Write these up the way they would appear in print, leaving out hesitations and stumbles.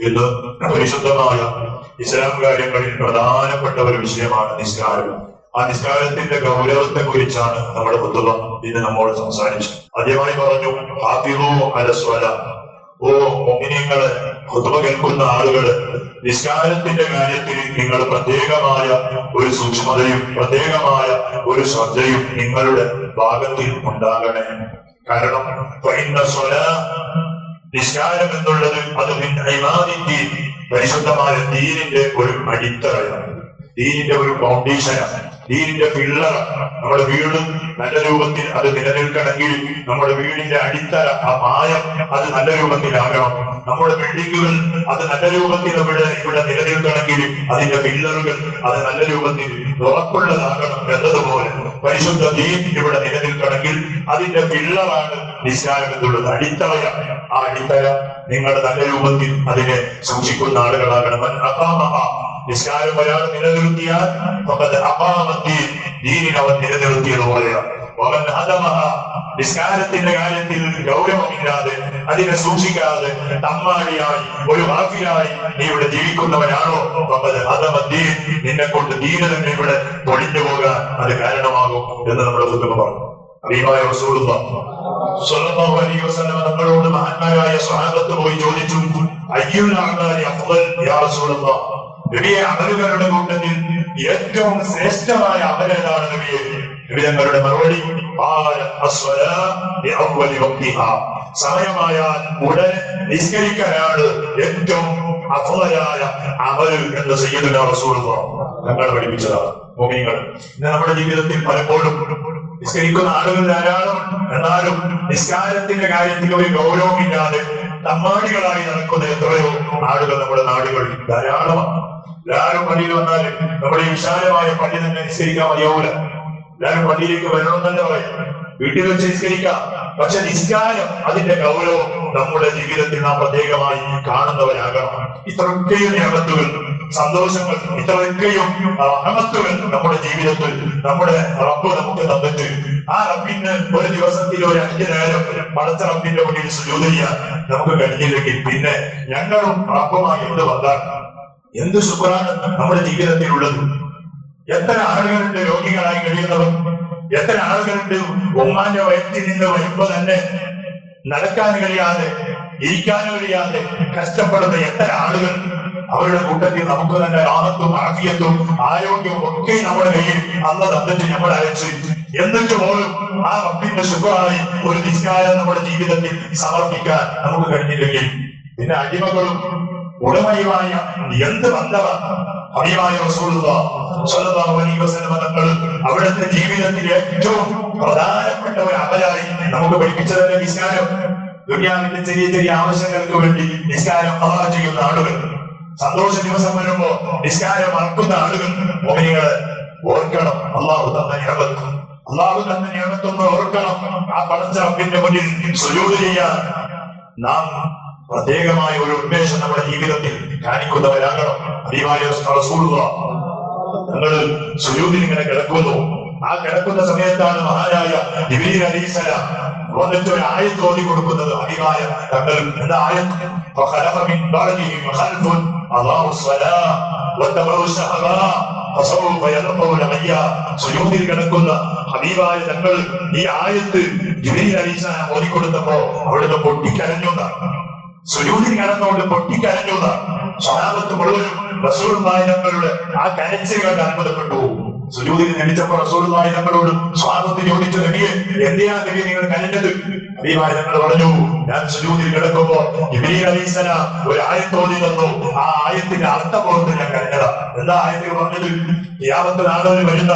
ഇന്ന് പരിശുദ്ധമായ ഇസ്ലാം കാര്യങ്ങളിൽ പ്രധാനപ്പെട്ട ഒരു വിഷയമാണ് നിസ്കാരം. ആ നിസ്കാരത്തിന്റെ ഗൗരവത്തെ കുറിച്ചാണ് നമ്മുടെ ഖുതുബ ഇന്ന് നമ്മോട് സംസാരിച്ചത്. ആദ്യമായി പറഞ്ഞു ഹാഫിളു അലസ്വലാ, ഓ മുഅ്മിനീങ്ങളെ, ഖുതുബ കേൾക്കുന്ന ആളുകള്, നിസ്കാരത്തിന്റെ കാര്യത്തിൽ നിങ്ങൾ പ്രത്യേകമായ ഒരു സൂക്ഷ്മതയും പ്രത്യേകമായ ഒരു ശ്രദ്ധയും നിങ്ങളുടെ ഭാഗത്തിൽ ഉണ്ടാകണേ. കാരണം നിസ്കാരം എന്നുള്ളത് അത് പരിശുദ്ധമായ ദീനിന്റെ ഒരു അടിത്തറയാണ്, ദീനിന്റെ ഒരു ഫൗണ്ടേഷനാണ്, ദീനിന്റെ പിള്ളറാണ്. നമ്മുടെ വീട് നല്ല രൂപത്തിൽ അത് നിലനിൽക്കണമെങ്കിൽ നമ്മുടെ വീടിന്റെ അടിത്തറ, ആ പായം അത് നല്ല രൂപത്തിലാകണം. നമ്മുടെ ബിൽഡിങ്ങുകൾ അത് നല്ല രൂപത്തിൽ ഇവിടെ നിലനിൽക്കണമെങ്കിൽ അതിന്റെ പില്ലറുകൾ അത് നല്ല രൂപത്തിൽ ഉറപ്പുള്ളതാകണം. എന്നതുപോലെ പരിശുദ്ധ ദീൻ ഇവിടെ നിലനിൽക്കണമെങ്കിൽ അതിന്റെ പിള്ളറാണ് നിസ്കാരം എന്നുള്ളത്, അടിത്തറയാണ്. ആ അടിത്തറ നിങ്ങൾ നല്ല രൂപത്തിൽ അതിനെ സൂക്ഷിക്കുന്ന ആളുകളാകണം. നിസ്കാരം ഒരാൾ നിലനിർത്തിയാൽ ദീനിനെ അവൻ നിലനിർത്തിയതുപോലെയാണ്. നിസ്കാരത്തിന്റെ കാര്യത്തിൽ ഗൗരവമില്ലാതെ അതിനെ സൂക്ഷിക്കാതെ തമ്മാടിയായി ഒരു ഹാഫിലായി നീ ഇവിടെ ജീവിക്കുന്നവനാണോ, നിന്നെ കൊണ്ട് ദീന തന്നെ ഇവിടെ പൊളിഞ്ഞു പോകാൻ അത് കാരണമാകും എന്ന് നമ്മുടെ ഖുതുബ പറഞ്ഞു. ഹബീബായ റസൂലുള്ളാഹി സ്വല്ലല്ലാഹു അലൈഹി വസല്ലം നമ്മളോട് മഹാന്മാരായ സ്വഹാബത്ത് പോയി ചോദിച്ചു, അയ്യുൽ അഅ്മാലി അഫ്ളൽ യാ റസൂലല്ലാഹ്, നബിയെ അമലുകളുടെ കൂട്ടത്തിൽ ഏറ്റവും ശ്രേഷ്ഠമായ അമൽ ഏതാണ് നബിയെ? നബി തങ്ങളുടെ മറുപടി സമയമായാൽ ഉടൻ നിസ്കരിക്കാനാണ് ഏറ്റവും അഫ്ളലായ അമൽ എന്ന് സയ്യിദുനാ റസൂലുള്ളാഹി തങ്ങൾ പഠിപ്പിച്ചതാണ്. മുഅ്മിനീങ്ങൾ, ഇന്ന് നമ്മുടെ ജീവിതത്തിൽ പലപ്പോഴും നിസ്കരിക്കുന്ന ആളുകൾ ധാരാളം, എന്നാലും നിസ്കാരത്തിന്റെ കാര്യത്തിൽ ഒരു ഗൗരവമില്ലാതെ തമ്മാടികളായി നടക്കുന്ന എത്രയോ ആളുകൾ നമ്മുടെ നാടുകളിൽ ധാരാളമാണ്. എല്ലാവരും പള്ളിയിൽ വന്നാല് നമ്മുടെ ഈ വിശാലമായ പള്ളി തന്നെ നിസ്കരിക്കാൻ മതിയാവൂല. എല്ലാവരും പള്ളിയിലേക്ക് വരണമെന്നല്ല പറയും, വീട്ടിൽ വെച്ച് നിസ്കരിക്കാം. പക്ഷെ നിസ്കാരം അതിന്റെ ഗൗരവം നമ്മുടെ ജീവിതത്തിൽ നാം പ്രത്യേകമായി കാണുന്നവരാകണം. ഇത്രയൊക്കെയും നിയമത്തുകൾ, സന്തോഷങ്ങൾ, ഇത്രയൊക്കെയും റഹ്മത്തുകൾ നമ്മുടെ ജീവിതത്തിൽ നമ്മുടെ റബ്ബ് നമുക്ക് തന്നിട്ട് ആ റബ്ബിന് ഒരു ദിവസത്തിൽ ഒരു 5 നേരം പടച്ച റബ്ബിന്റെ മുന്നിൽ സുജൂദ് ചെയ്യാൻ നമുക്ക് കഴിഞ്ഞില്ലെങ്കിൽ പിന്നെ ഞങ്ങളും റബ്ബുമായി എന്ത് ബന്ധമാണ്, എന്ത് ശുക്രാണ് നമ്മുടെ ജീവിതത്തിൽ ഉള്ളത്? എത്ര ആളുകളുണ്ട് രോഗികളായി കഴിയുന്നവർ? എത്ര ആളുകളുണ്ട് ഉമ്മാന്റെ വയറ്റിൽ നിന്ന് വരുമ്പോ തന്നെ നടക്കാൻ കഴിയാതെ, ഇരിക്കാൻ കഴിയാതെ കഷ്ടപ്പെടുന്ന എത്ര ആളുകൾ? അവരുടെ കൂട്ടത്തിൽ നമുക്ക് തന്നെ റാഹത്തും ആഫിയത്തും ആരോഗ്യവും ഒക്കെ നമ്മുടെ കയ്യിൽ അല്ലാഹ് തന്നിട്ട് നമ്മൾ അയച്ചു. എന്നിട്ട് പോലും ആ റബ്ബിന്റെ ശുക്റായി ഒരു നിസ്കാരം നമ്മുടെ ജീവിതത്തിൽ സമർപ്പിക്കാൻ നമുക്ക് കഴിഞ്ഞില്ലെങ്കിൽ പിന്നെ അടിമകളും ഉടമയുമായ എന്ത് ബന്ധമാണ്? ഹബീബായ റസൂലുള്ളാഹി സ്വല്ലല്ലാഹു അലൈഹി വസല്ലം തങ്ങൾ അവിടുത്തെ ജീവിതത്തിൽ ഏറ്റവും പ്രധാനപ്പെട്ട ഒരു അമലായി നമുക്ക് പഠിപ്പിച്ചതല്ലേ നിസ്കാരം. ദുനിയാവിന്റെ ചെറിയ ചെറിയ ആവശ്യങ്ങൾക്ക് വേണ്ടി നിസ്കാരം ഖളാ ചെയ്യുന്ന ആളുകൾ, സന്തോഷ ദിവസം വരുമ്പോ നിസ്കാരം മറക്കുന്ന ആളുകൾ, മുഅ്മിനീങ്ങളെ ഓർക്കണം, അല്ലാഹു തന്ന നിഅമത്ത്, അല്ലാഹു തന്ന നിഅമത്തൊന്ന് ഓർക്കണം. ആ പടച്ച റബ്ബിന്റെ മുന്നിൽ സുജൂദ് ചെയ്യാൻ നാം പ്രത്യേകമായ ഒരു ഉന്മേഷം നമ്മുടെ ജീവിതത്തിൽ കാണിക്കുന്നവരാകണം. ഹബീബായ റസൂലുള്ളാഹി തങ്ങൾ സുജൂദിൽ ഇങ്ങനെ കിടക്കുന്നു. ആ കിടക്കുന്ന സമയത്താണ് മഹാനായ ജിബ്രീൽ അലൈഹിസ്സലാം വന്നിട്ട് ഒരു ആയത്ത് ഓതി കൊടുക്കുന്നത്. ഹബീബായ തങ്ങൾ എന്താ ആയത്ത്? ഫഖലഖ മിൻ ബഅദിഹിം ഖൽഫുൻ അദാഉ സ്വലാ വതബഉ ശഹവാ ഫസൗഫ യൽഖൂന ഗയ്യാ. സുജൂദിൽ കിടക്കുന്ന ഹബീബായ തങ്ങൾ ഈ ആയത്ത് ജിബ്രീൽ അലൈഹിസ്സലാം ഓതി കൊടുത്തപ്പോ അവിടുന്ന് പൊട്ടിക്കരഞ്ഞുന്നാണ്. സുജൂദിൽ കിടന്നുകൊണ്ട് പൊട്ടിക്കരഞ്ഞുന്നാണ്. സ്വഹാബത്ത് മുഴുവനും റസൂലുള്ളാഹി തങ്ങളുടെ ആ കരച്ചിൽ കണ്ട് അത്ഭുതപ്പെട്ടു. സുജൂദിൽ നടിച്ചപ്പോ റസൂലുള്ളാഹി തങ്ങളോട് സ്വഹാബത്ത് ചോദിച്ചു, നബിയെ എന്തിനാണ് നബി നിങ്ങൾ കരഞ്ഞത്? ഹബീബായ തങ്ങൾ പറഞ്ഞു, ഞാൻ സുജൂദിൽ കിടക്കുമ്പോ ജിബ്രീൽ അലൈഹിസ്സലാം ഒരു ആയത്ത് ഓതി തന്നു, ആ ആയത്തിന്റെ അർത്ഥം ഓർത്ത് ഞാൻ കരഞ്ഞതാ. എന്താ ആയത്തിൽ പറഞ്ഞത്? ഖിയാമത്ത് നാളിൽ വരുന്ന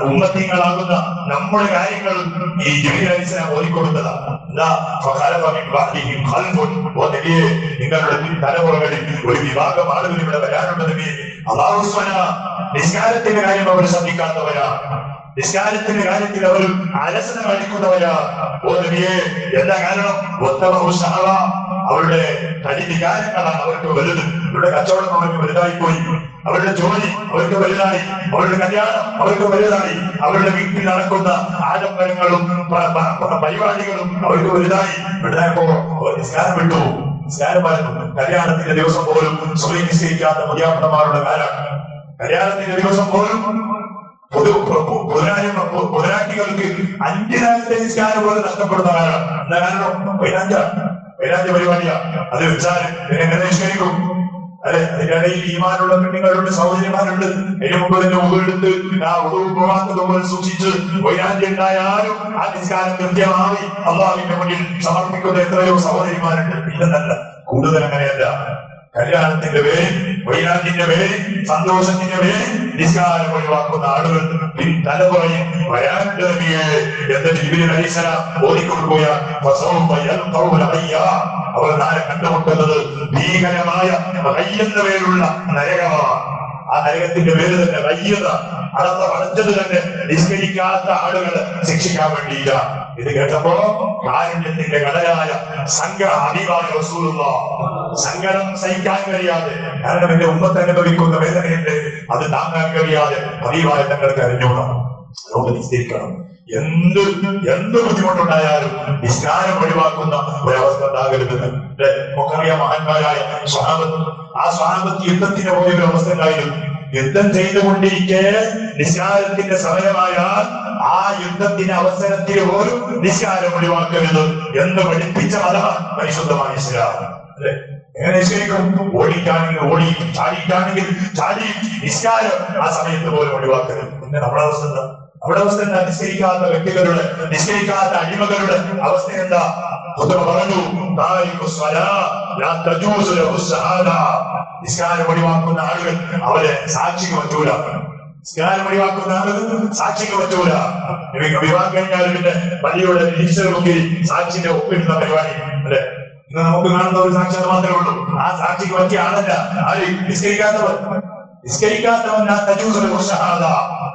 ഉമ്മത്തീങ്ങളാകുന്ന നമ്മുടെ കാര്യങ്ങൾ ഈ ജിബ്രീൽ അലൈഹിസ്സലാം ഓതിക്കൊടുത്തതാ. എന്താ? ഫഖലഖ മിൻ ബഅദിഹിം ഖൽഫുൻ, ഓ നബിയെ നിങ്ങളുടെ തലമുറകളിൽ ഒരു വിഭാഗം ആളുകൾ ഇവിടെ വരാനുണ്ട് നബിയെ. അല്ലാഹു സ്വലാ, നിസ്കാരത്തിന്റെ കാര്യം അവർ ശ്രദ്ധിക്കാത്തവരാ, നിസ്കാരത്തിന്റെ കാര്യത്തിൽ അവർ അലസത കാണിക്കുന്നവരാ. ഓ നബിയെ, എന്താ കാരണം? അവരുടെ തടിവികാരങ്ങളാണ് അവർക്ക് വലുത്. അവരുടെ കച്ചവടം അവർക്ക് വലുതായി പോയി, അവരുടെ ജോലി അവർക്ക് വലുതായി, അവരുടെ കല്യാണം അവർക്ക് വലുതായി, അവരുടെ വീട്ടിൽ നടക്കുന്ന ആഡംബരങ്ങളും പരിപാടികളും അവർക്ക് വലുതായി. വലുതായപ്പോ നിസ്കാരം വിട്ടു. നിസ്കാരം പറഞ്ഞു. കല്യാണത്തിന്റെ ദിവസം പോലും സുബഹി നിസ്കരിക്കാത്ത പുതിയാപ്പന്മാരുടെ കാലാണ്. കല്യാണത്തിന്റെ ദിവസം പോലും പൊതുരാട്ടികൾക്ക് 5 നേരത്തെ നിസ്കാരം പോലും നഷ്ടപ്പെടുന്ന കാലാണ്. എന്താ കാരണം? വൈരാജ്യ പരിപാടിയാ. അത് വെച്ചാൽ എങ്ങനെ നിഷ്കരിക്കും? അല്ലെ, അതിന്റെ ഇടയിൽ ഈമാനുള്ള പെണ്ണുങ്ങളുണ്ട്, സഹോദരിമാരുണ്ട്. അതിന് മുമ്പ് തന്നെ ഉടുത്ത് ആ ഉടവ് പോകാത്തതുപോലെ സൂക്ഷിച്ച് വൈരാജ്യം ഉണ്ടായാലും ആ നിസ്കാരം കൃത്യമായി അള്ളാഹുവിന്റെ മുന്നിൽ സമർപ്പിക്കുന്ന എത്രയോ സഹോദരിമാരുണ്ട്. ഇല്ലെന്നല്ല, കൂടുതൽ അങ്ങനെയല്ല. കല്യാണത്തിന്റെ പേരിൽ, വൈരാഗ്യത്തിന്റെ പേരിൽ, സന്തോഷത്തിന്റെ പേരിൽ നിസ്കാരം ഒഴിവാക്കുന്ന ആളുകൾ തലമുറയിൽ വരാനുണ്ട് എന്ന് ജിബ്രീൽ അലൈഹിസ്സലാം ഓതിക്കൊടുക്കുകയാണ്. അവർ നാളെ കണ്ടുമുട്ടുന്നത് ഭീകരമായ എന്ന പേരുള്ള നരകമാണ്. ആ നരകത്തിന്റെ പേര് തന്നെ വയ്യത. അളന്ന വളച്ചത് തന്നെ നിസ്കരിക്കാത്ത ആളുകളെ ശിക്ഷിക്കാൻ വേണ്ടിയില്ല. ഇത് കേട്ടപ്പോ കാരുണ്യത്തിന്റെ കടലായ സങ്കടം സഹിക്കാൻ കഴിയാതെ, കാരണം എന്റെ ഉമ്മത്ത് അനുഭവിക്കുന്ന വേദനയുണ്ട്, അത് താങ്ങാൻ കഴിയാതെ പതിവായ തങ്ങൾക്ക് അറിഞ്ഞോളാം. അതുകൊണ്ട് നിസ്കരിക്കണം. എന്ത് ബുദ്ധിമുട്ടുണ്ടായാലും നിസ്കാരം ഒഴിവാക്കുന്ന ഒരവസ്ഥ ഉണ്ടാകരുതെന്ന് നമുക്കറിയാം. മഹാന്മാരായ സ്വഹാബത്ത്, ആ സ്വഹാബത്ത് യുദ്ധത്തിന് പോയ ഒരു അവസ്ഥ ഉണ്ടായിരുന്നു. യുദ്ധം ചെയ്തുകൊണ്ടിരിക്കെ നിസ്കാരത്തിന്റെ സമയമായാൽ ആ യുദ്ധത്തിന്റെ അവസരത്തിൽ പോലും നിസ്കാരം ഒഴിവാക്കരുത് എന്ന് പഠിപ്പിച്ച മതമാണ് പരിശുദ്ധമായ ഇസ്ലാം. അല്ലെ, എങ്ങനെ നിസ്കരിക്കും? ഓടിക്കാണെങ്കിൽ ഓടി, ചാടിക്കാണെങ്കിൽ ചാടി, നിസ്കാരം ആ സമയത്ത് പോലും ഒഴിവാക്കരുത്. പിന്നെ നമ്മുടെ അവസ്ഥ എന്താ? നമ്മുടെ അവസ്ഥ എന്താ? നിസ്കരിക്കാത്ത വ്യക്തികളുടെ, നിസ്കരിക്കാത്ത അടിമകളുടെ അവസ്ഥ എന്താ? പറഞ്ഞു, നിസ്കാരം ഒഴിവാക്കുന്ന ആളുകൾ അവരെ സാക്ഷിക്ക് പറ്റൂല. നിസ്കാരം ഒഴിവാക്കുന്ന ആളുകൾ സാക്ഷിക്ക് പറ്റൂല. വിവാഹം കഴിഞ്ഞാൽ പിന്നെ പള്ളിയുടെ രജിസ്റ്റർ നോക്കി സാക്ഷിന്റെ ഒപ്പിടുന്ന പരിപാടി. അല്ലെ, ഇന്ന് നമുക്ക് കാണുന്ന ഒരു സാക്ഷികൾ മാത്രമേ ഉള്ളൂ. ആ സാക്ഷിക്ക് പറ്റിയ ആളല്ല ആര്? നിസ്കരിക്കാത്തവൻ.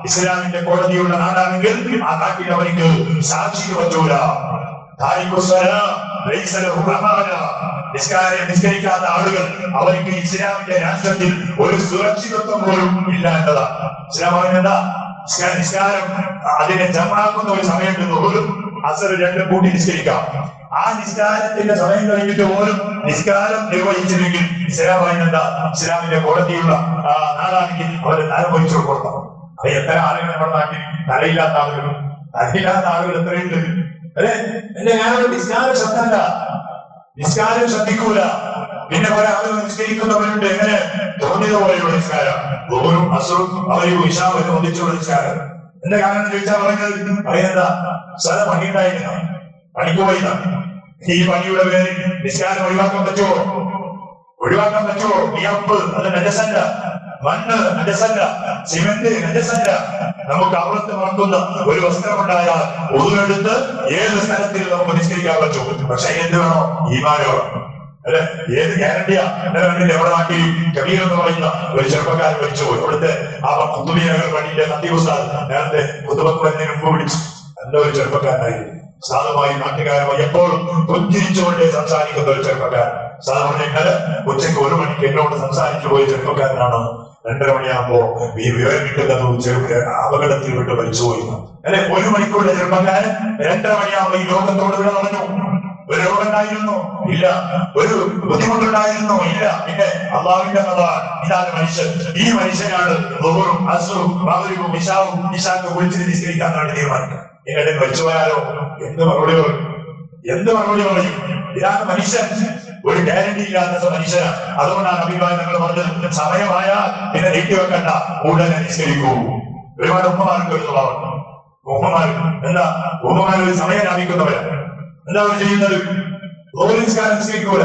ഇസ്ലാമിന്റെ കോടതിയുള്ള നാടാണെങ്കിൽ ആ നാട്ടിൽ അവർക്ക് സാക്ഷിക്ക് പറ്റൂല. നിസ്കരിക്കാത്ത ആളുകൾ അവർക്ക് ഇസ്ലാമിന്റെ രാഷ്ട്രത്തിൽ ഒരു സുരക്ഷിതത്വം പോലും ഇല്ല എന്നതാണ്. ഇസ്ലാം പറയുന്നത് നിസ്കാരം അതിനെ ജമാക്കുന്ന ഒരു സമയത്ത് പോലും അസർ 2 കൂട്ടി നിസ്കരിക്കാം. ആ നിസ്കാരത്തിന്റെ സമയം കഴിഞ്ഞിട്ട് പോലും നിസ്കാരം നിർവഹിച്ചില്ലെങ്കിൽ ഇസ്ലാം പറയുന്നത് ഇസ്ലാമിന്റെ കോടതിയുള്ള നാടാണെങ്കിൽ അവരെ തല വഹിച്ചു കൊടുക്കണം. അത് എത്ര ആളുകൾ നമ്മുടെ നാട്ടിൽ തലയില്ലാത്ത ആളുകൾ എത്രയുണ്ട്? അല്ലെ, എന്റെ ഞാനൊരു നിസ്കാരം ശ്രദ്ധല്ല, നിസ്കാരം ശ്രദ്ധിക്കൂല. പിന്നെ പല ആളുകൾ നിസ്കരിക്കുന്നവരുണ്ട് എങ്ങനെ തോന്നിയത് പോലെയുള്ള നിസ്കാരം. ഓരോ അസുറും അവരും ഇഷാവരും ഒന്നിച്ചുള്ള നിസ്കാരം. എന്റെ കാരണം ചോദിച്ചാൽ പറയുന്നത് സ്ഥലം പണിയുണ്ടായിരുന്നു, പണിക്ക് പോയില്ല. ഈ പണിയുടെ പേരിൽ നിസ്കാരം ഒഴിവാക്കാൻ പറ്റുമോ? ഒഴിവാക്കാൻ പറ്റുമോ? വിയപ്പ് അത് നജസല്ല, മണ്ണ് നജസല്ല, സിമന്റ് നജസല്ല. നമുക്ക് അവിടുത്തെ മറക്കുന്ന ഒരു വസ്ത്രമുണ്ടായാൽ ഒതുവെടുത്ത് ഏത് സ്ഥലത്തിൽ നമുക്ക് നിസ്കരിക്കാൻ പറ്റും. പക്ഷെ എന്ത് വേണോ? ഈമാനോ. അല്ലെ, ഏത് ഗ്യാരണ്ടിയാ? എവിടെ നാട്ടിൽ കബീർ എന്ന് പറയുന്ന ഒരു ചെറുപ്പക്കാരൻ മരിച്ചുപോയി. അവിടുത്തെ ആ കുത്തുബിനഗർ പള്ളിയിലെ നന്ദി ഉസ്താദ് നേരത്തെ കുത്തുബക്ക് വരുന്നതിന് മുമ്പ് വിളിച്ചു. നല്ലൊരു ചെറുപ്പക്കാരനായിരുന്നു. സാധുമായി നാട്ടുകാരുമായി എപ്പോഴും പുഞ്ചിരിച്ചുകൊണ്ടേ സംസാരിക്കുന്ന ഒരു ചെറുപ്പക്കാരൻ. സാധാരണ ഇന്നലെ ഉച്ചയ്ക്ക് 1 മണിക്ക് എന്നോട് സംസാരിച്ചു പോയ ചെറുപ്പക്കാരനാണ് 2:30 മണിയാകുമ്പോ വിവരം കിട്ടുന്നത് അപകടത്തിൽ വിട്ട് മരിച്ചുപോയി. അല്ലെ, 1 മണിക്കൂറിന്റെ ചെറുപ്പക്കാരൻ 2:30 മണിയാകുമ്പോ ഈ ലോകത്തോട് ഇവിടെ പറഞ്ഞു. ഒരു രോഗം ഉണ്ടായിരുന്നു ഇല്ല, ഒരു ബുദ്ധിമുട്ടുണ്ടായിരുന്നു ഇല്ല. പിന്നെ അള്ളാഹുവിന്റെ ഇതാണ് മനുഷ്യൻ. ഈ മനുഷ്യനാണ് ഇശാക്ക് വിളിച്ചിട്ട് നിസ്കരിക്കാനാണ് തീരുമാനിക്കുക. എങ്ങനെ മരിച്ചു പോയാലോ? എന്ത് മറുപടി പറയും? ഇതാണ് മനുഷ്യൻ. ഒരു ഗ്യാരണ്ടി ഇല്ലാത്ത മനുഷ്യനാണ്. അതുകൊണ്ടാണ് അഭിപ്രായങ്ങൾ പറഞ്ഞത് സമയമായാൽ പിന്നെ നീട്ടിവെക്കണ്ട, ഉടനെ നിസ്കരിക്കൂ. ഒരുപാട് ഉമ്മമാർക്ക് ഒരു സ്വഭാവം. ഉമ്മമാർ ഒരു സമയം ലാഭിക്കുന്നവരാണ്. എന്താ അവർ ചെയ്യുന്നത്? നിസ്കാരം നിസ്കരിക്കൂല.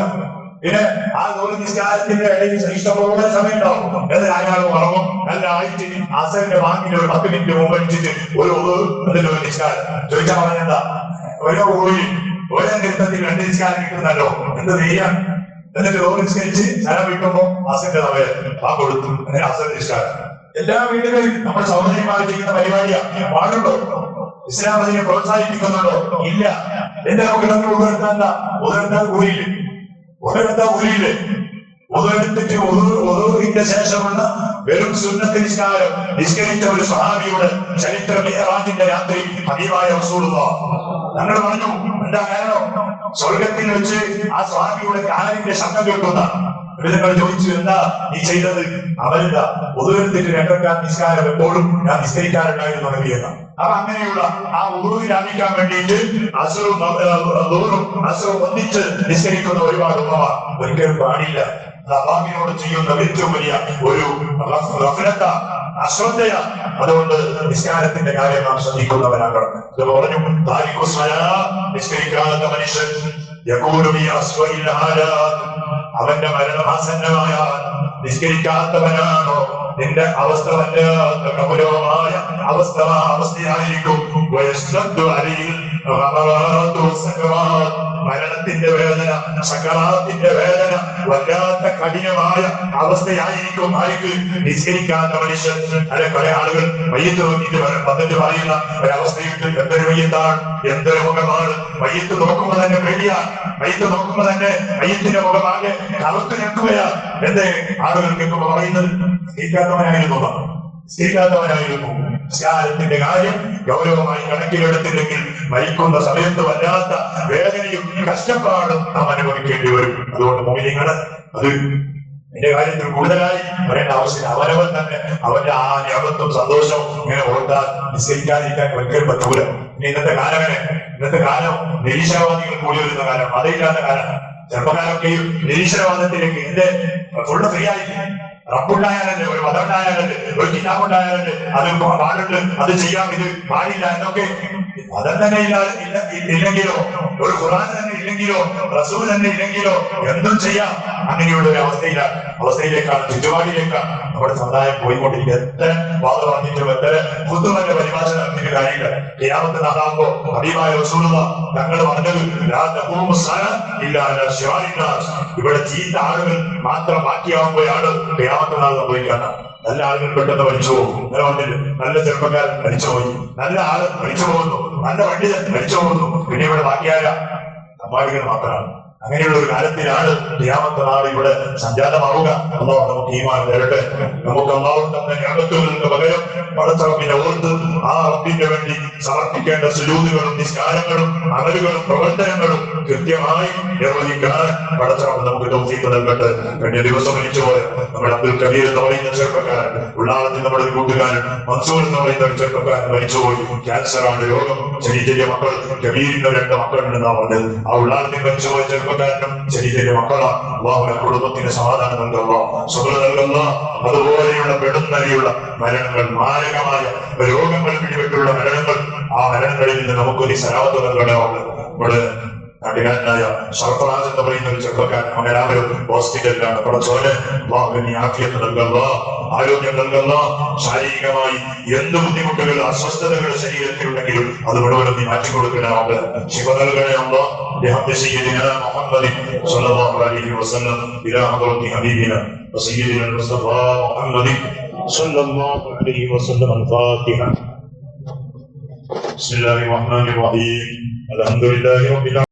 പിന്നെ ആ നിസ്കാരത്തിന്റെ ഇടയിൽ ഇഷ്ടംപോലെ സമയം ഉണ്ടാവും. എന്നാൽ അയാൾ ഉറങ്ങും. നല്ല ആയിട്ട് അസറിന്റെ വാങ്ങിന്റെ ഒരു 10 മിനിറ്റ് മുമ്പ് അടിച്ചിട്ട് ഒരു നിസ്കാരം ചോദിച്ചാൽ പറഞ്ഞെന്താ? ഓരോ നൃത്തത്തിൽ 2 നിസ്കാരം കിട്ടുന്നല്ലോ, എന്ത് ചെയ്യാൻ? എന്നിട്ട് നിസ്കരിച്ച് സ്ഥലം വിൽക്കുമ്പോ അസറിന്റെ സമയം ആ കൊടുത്തു. അങ്ങനെ അസർ നിസ്കാരം എല്ലാ വീടുകളിൽ നമ്മൾ സഹോദരിമാർ ചെയ്യുന്ന പരിപാടിയാണ്. പാടുണ്ടോ? ഇസ്ലാം അതിനെ പ്രോത്സാഹിപ്പിക്കുന്നുണ്ടോ? ഇല്ല. എന്റെ നമുക്ക് ഉദരത്താൻ കൂലിയില്ലേ? ഉദരത്തിട്ട് ഉദറിന്റെ ശേഷമുള്ള വെറും സുന്നത്ത് നിസ്കാരം നിസ്കരിച്ച ഒരു സ്വഹാബിയുടെ ചരിത്ര മിഅ്റാജിന്റെ രാത്രി ഹബീബായ റസൂലുള്ളാഹ് ഞങ്ങൾ പറഞ്ഞു, എന്താ കാരണം? സ്വർഗത്തിൽ വെച്ച് ആ സ്വാമിയുടെ കാലിന്റെ ശബ്ദം കേൾക്കുന്ന നിങ്ങൾ ചോദിച്ചു, എന്താ നീ ചെയ്തത്? അവരെന്താ ഒതുവെടുത്തിട്ട് രണ്ടരക്കാർ നിസ്കാരം എപ്പോഴും ഞാൻ നിസ്കരിക്കാറുണ്ടായിരുന്നു നൽകിയെന്ന. അപ്പൊ അങ്ങനെയുള്ള ആ ഉറുവിൽ ആമിക്കാൻ വേണ്ടിയിട്ട് അസുറും അസുറും ഒന്നിച്ച് നിസ്കരിക്കുന്ന ഒരുപാട് ഉമ്മമാർ ഒരിക്കലും പാടില്ല. അള്ളാഹുവിനോട് ചെയ്യുന്ന ഏറ്റവും വലിയ ഒരു അശ്രദ്ധയ. അതുകൊണ്ട് നിസ്കാരത്തിന്റെ കാര്യം നാം ശ്രദ്ധിക്കുന്നവരാകണം. ഇത് പറഞ്ഞു, നിസ്കരിക്കാത്ത മനുഷ്യൻ അവന്റെ മരണമാസന്നമായാൽ നിസ്കരിക്കാത്തവനാണോ നിന്റെ അവസ്ഥ വല്ലാത്ത ഗൗരവമായ അവസ്ഥയായിരിക്കും. മരണത്തിന്റെ വേദന, സക്കറാത്തിന്റെ വേദന വല്ലാത്ത കഠിനമായ അവസ്ഥയായിരിക്കും. ആർക്ക്? നിസ്കരിക്കാത്ത മനുഷ്യൻ. അല്ലെ, പല ആളുകൾ മയ്യത്ത് നോക്കിയിട്ട് വന്നിട്ട് പറയുന്ന ഒരവസ്ഥയിട്ട് എന്തൊരു മയ്യത്താണ്, എന്തൊരു മുഖമാണ്. മയ്യത്ത് നോക്കുമ്പോ തന്നെ പേടിയാണ്. മയ്യത്ത് നോക്കുമ്പോ തന്നെ മയ്യത്തിന്റെ മുഖമാകെ കറുത്ത് നിൽക്കുകയാണ്. എന്തേ ആളുകൾ കേൾക്കുമ്പോ പറയുന്നത്? സ്വീകാത്തവനായിരുന്നു. സ്നാനത്തിന്റെ കാര്യം ഗൗരവമായി കണക്കിലെടുത്തില്ലെങ്കിൽ മരിക്കുന്ന സമയത്ത് വല്ലാത്ത വേദനയും കഷ്ടപ്പാടും നാം അനുഭവിക്കേണ്ടി വരും. അതുകൊണ്ട് മോഹിനിങ്ങള് അത് എന്റെ കാര്യത്തിൽ കൂടുതലായി പറയേണ്ട ആവശ്യം അവനവൻ തന്നെ അവന്റെ ആ ന്യാപത്വം സന്തോഷവും ഇങ്ങനെ ഓർത്താൽ നിസ്കരിക്കാതിരിക്കാൻ ഒരിക്കലും പറ്റൂല. ഇനി ഇന്നത്തെ കാലം നിരീശ്വരവാദികൾ കൂടി വരുന്ന കാലം, മതമില്ലാത്ത കാലം. ചെറുപ്പക്കാരൊക്കെയും നിരീശ്വരവാദത്തിലേക്ക് എന്റെ ഫുള്ള് ഫ്രീ ആയില്ലേ? റബ്ബുണ്ടായാലല്ലേ, ഒരു മതമുണ്ടായാലല്ലേ, ഒരു കിതാബുണ്ടായാലല്ലേ അത് പാടുണ്ട്, അത് ചെയ്യാം, ഇത് പാടില്ല എന്നൊക്കെ. മതം തന്നെ ഇല്ലെങ്കിലോ, ഒരു ഖുർആൻ തന്നെ ഇല്ലെങ്കിലോ, റസൂൽ തന്നെ ഇല്ലെങ്കിലോ എന്തും ചെയ്യാം. അങ്ങനെയുള്ള ഒരു അവസ്ഥയിലേക്കാണ്, ചുറ്റുപാടിലേക്കാണ് നമ്മുടെ സമുദായം പോയിക്കൊണ്ടിരിക്കുക. എത്ര വാദ പറഞ്ഞിട്ടും എത്ര പുതുമന്റെ പരിഭാഷ നടത്തിയിട്ട് കാര്യമില്ല. ഖിയാമത്ത് നാളാകുമ്പോ ഹബീബായ റസൂലുള്ളാഹി തങ്ങൾ പറഞ്ഞത്, ഇവിടെ ചീത്ത ആളുകൾ മാത്രം ബാക്കിയാവുമ്പോഴാണ് ഖിയാമത്ത് നാൾ സംഭവിക്കാത്ത. നല്ല ആളുകൾ പെട്ടെന്ന് മരിച്ചു പോകും. നല്ല ചെറുപ്പക്കാരൻ മരിച്ചു പോയി, നല്ല ആള് മരിച്ചു പോകുന്നു, നല്ല പണ്ഡിതൻ മരിച്ചു പോകുന്നു. പിന്നെ ഇവിടെ ബാക്കിയായ തമ്പാടികൾ മാത്രമാണ്. അങ്ങനെയുള്ള ഒരു കാലത്തിലാണ് ഖിയാമത്ത് നാൾ ഇവിടെ സംജാതമാവുക. അല്ലാഹു നമുക്ക് ഈമാൻ തരട്ടെ. നമുക്ക് അല്ലാഹു തന്ന നിഅമത്തുകൾക്ക് പകരം പടച്ചറബിനെ ഓർത്ത് ആ റബ്ബിന് വേണ്ടി സമർപ്പിക്കേണ്ട സുജൂദുകളും നിസ്കാരങ്ങളും അമലുകളും പ്രവർത്തനങ്ങളും കൃത്യമായി നിർവഹിക്കാൻ പടച്ചറബ് നമുക്ക് തൗഫീഖ് നൽകട്ടെ. കഴിഞ്ഞ ദിവസം മരിച്ചുപോയ നമ്മുടെ അബ്ദുൽ കബീർ എന്ന് പറയുന്ന ചെറുപ്പക്കാരൻ, ഉള്ളാളത്തിൽ നമ്മുടെ കൂട്ടുകാരൻ മൻസൂർ എന്ന് പറയുന്ന ഒരു ചെറുപ്പക്കാരൻ മരിച്ചുപോയി. ക്യാൻസറാണ് രോഗം. ചെറിയ മക്കൾ, കബീറിന്റെ 2 മക്കളുണ്ടെന്നാ പറഞ്ഞത്. ആ ഉള്ളാളത്തിൽ മരിച്ചുപോയ ചെറുപ്പക്കാരനും ചെറിയ മക്കളാണ്. അല്ലാഹു കുടുംബത്തിന് സമാധാനം നൽകുക, സുഖം നൽകുക. അതുപോലെയുള്ള പെടുന്നരിയുള്ള മരണങ്ങൾ, മാരകമായ രോഗങ്ങൾ പിടിപെട്ടുള്ള മരണങ്ങൾ, ആ മരണങ്ങളിൽ നിന്ന് നമുക്കൊരു സലാമത്ത് നൽകണമുണ്ട്. നമ്മുടെ നാട്ടുകാരനായ സർഫറാജ് എന്ന് പറയുന്ന ഒരു ചെറുപ്പക്കാരൻ, അവരെല്ലാവരും ഹോസ്പിറ്റലിലാണ്. പടച്ചോനെ ആഫിയത്ത് നൽകുക, ആരോഗ്യം നൽകുക. ശാരീരികമായി എന്ത് ബുദ്ധിമുട്ടുകൾ, അസ്വസ്ഥതകൾ ശരീരത്തിലുണ്ടെങ്കിലും അത് മുഴുവനും നീ മാറ്റിക്കൊടുക്കണമുണ്ട്. ശിവ നൽകണമുണ്ട്. سيدنا محمد صلى الله عليه وسلم إلى حضرة حبيبنا وسيدنا المصطفى محمد صلى الله عليه وسلم. الفاتحة. بسم الله الرحمن الرحيم. الحمد لله رب العالمين.